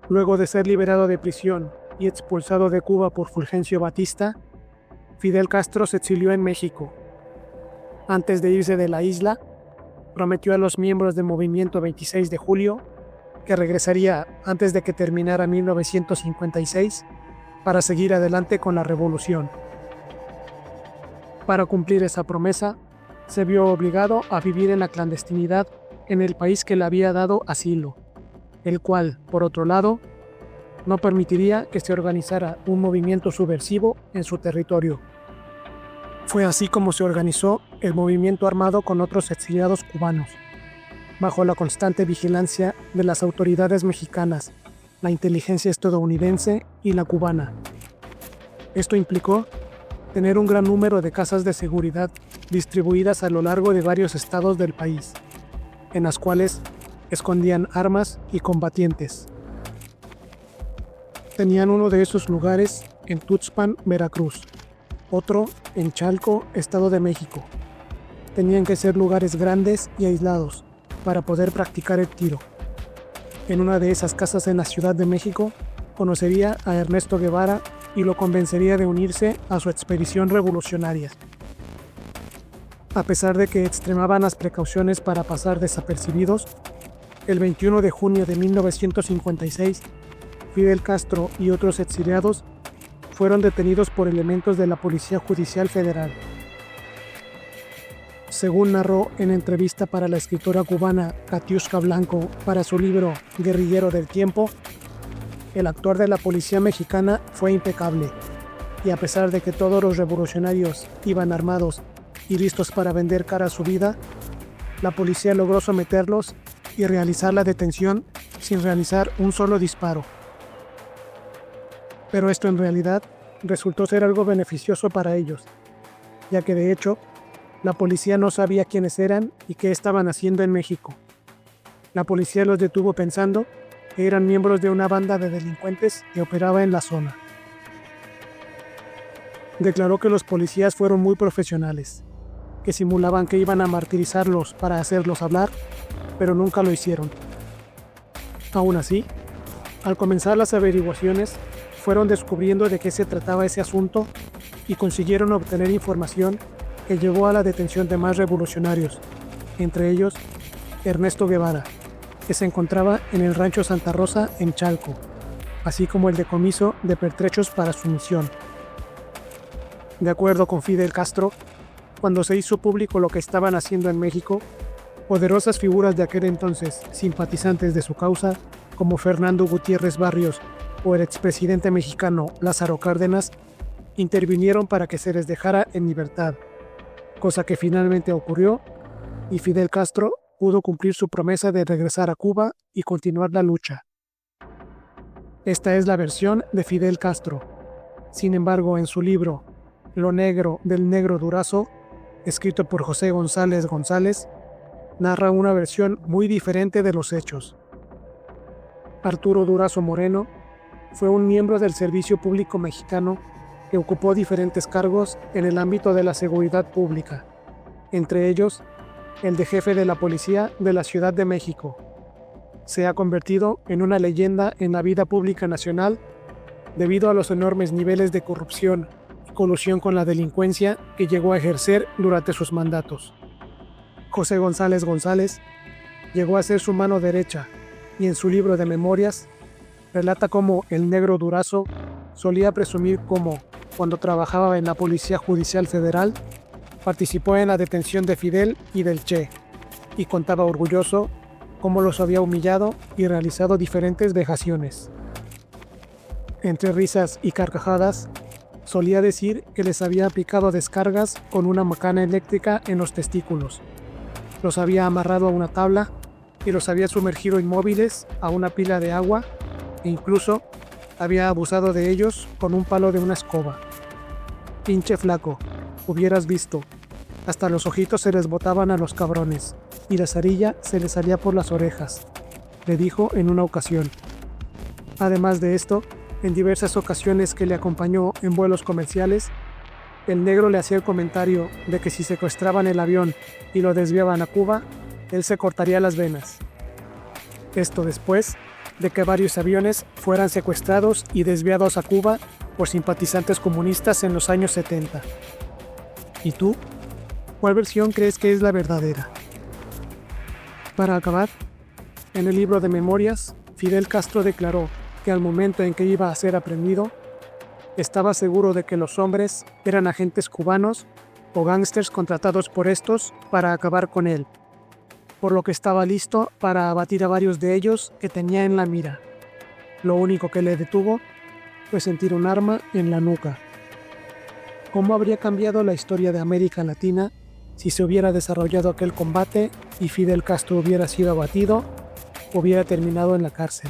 Luego de ser liberado de prisión y expulsado de Cuba por Fulgencio Batista, Fidel Castro se exilió en México. Antes de irse de la isla, prometió a los miembros del movimiento 26 de julio que regresaría antes de que terminara 1956 para seguir adelante con la revolución. Para cumplir esa promesa, se vio obligado a vivir en la clandestinidad en el país que le había dado asilo, el cual, por otro lado, no permitiría que se organizara un movimiento subversivo en su territorio. Fue así como se organizó el movimiento armado con otros exiliados cubanos, bajo la constante vigilancia de las autoridades mexicanas, la inteligencia estadounidense y la cubana. Esto implicó tener un gran número de casas de seguridad distribuidas a lo largo de varios estados del país, en las cuales escondían armas y combatientes. Tenían uno de esos lugares en Tuxpan, Veracruz, otro en Chalco, Estado de México. Tenían que ser lugares grandes y aislados para poder practicar el tiro. En una de esas casas en la Ciudad de México, conocería a Ernesto Guevara y lo convencería de unirse a su expedición revolucionaria. A pesar de que extremaban las precauciones para pasar desapercibidos, el 21 de junio de 1956, Fidel Castro y otros exiliados fueron detenidos por elementos de la Policía Judicial Federal. Según narró en entrevista para la escritora cubana Katiuska Blanco para su libro Guerrillero del Tiempo, el actuar de la policía mexicana fue impecable, y a pesar de que todos los revolucionarios iban armados y listos para vender cara a su vida, la policía logró someterlos y realizar la detención sin realizar un solo disparo. Pero esto en realidad resultó ser algo beneficioso para ellos, ya que de hecho, la policía no sabía quiénes eran y qué estaban haciendo en México. La policía los detuvo pensando que eran miembros de una banda de delincuentes que operaba en la zona. Declaró que los policías fueron muy profesionales, que simulaban que iban a martirizarlos para hacerlos hablar, pero nunca lo hicieron. Aún así, al comenzar las averiguaciones, fueron descubriendo de qué se trataba ese asunto y consiguieron obtener información que llevó a la detención de más revolucionarios, entre ellos Ernesto Guevara, que se encontraba en el rancho Santa Rosa en Chalco, así como el decomiso de pertrechos para su misión. De acuerdo con Fidel Castro, cuando se hizo público lo que estaban haciendo en México, poderosas figuras de aquel entonces, simpatizantes de su causa, como Fernando Gutiérrez Barrios o el expresidente mexicano Lázaro Cárdenas, intervinieron para que se les dejara en libertad, cosa que finalmente ocurrió, y Fidel Castro pudo cumplir su promesa de regresar a Cuba y continuar la lucha. Esta es la versión de Fidel Castro. Sin embargo, en su libro Lo negro del negro Durazo, escrito por José González González, narra una versión muy diferente de los hechos. Arturo Durazo Moreno fue un miembro del Servicio Público Mexicano que ocupó diferentes cargos en el ámbito de la seguridad pública, entre ellos el de jefe de la policía de la Ciudad de México. Se ha convertido en una leyenda en la vida pública nacional debido a los enormes niveles de corrupción y colusión con la delincuencia que llegó a ejercer durante sus mandatos. José González González llegó a ser su mano derecha y en su libro de memorias relata cómo el negro Durazo solía presumir cómo, cuando trabajaba en la Policía Judicial Federal, participó en la detención de Fidel y del Che, y contaba orgulloso cómo los había humillado y realizado diferentes vejaciones. Entre risas y carcajadas, solía decir que les había aplicado descargas con una macana eléctrica en los testículos. Los había amarrado a una tabla y los había sumergido inmóviles a una pila de agua e incluso había abusado de ellos con un palo de una escoba. Pinche flaco, hubieras visto, hasta los ojitos se les botaban a los cabrones y la cerilla se les salía por las orejas, le dijo en una ocasión. Además de esto, en diversas ocasiones que le acompañó en vuelos comerciales, el negro le hacía el comentario de que si secuestraban el avión y lo desviaban a Cuba, él se cortaría las venas. Esto después de que varios aviones fueran secuestrados y desviados a Cuba por simpatizantes comunistas en los años 70. ¿Y tú? ¿Cuál versión crees que es la verdadera? Para acabar, en el libro de memorias, Fidel Castro declaró que al momento en que iba a ser aprehendido, estaba seguro de que los hombres eran agentes cubanos o gángsters contratados por estos para acabar con él, por lo que estaba listo para abatir a varios de ellos que tenía en la mira. Lo único que le detuvo fue sentir un arma en la nuca. ¿Cómo habría cambiado la historia de América Latina si se hubiera desarrollado aquel combate y Fidel Castro hubiera sido abatido o hubiera terminado en la cárcel?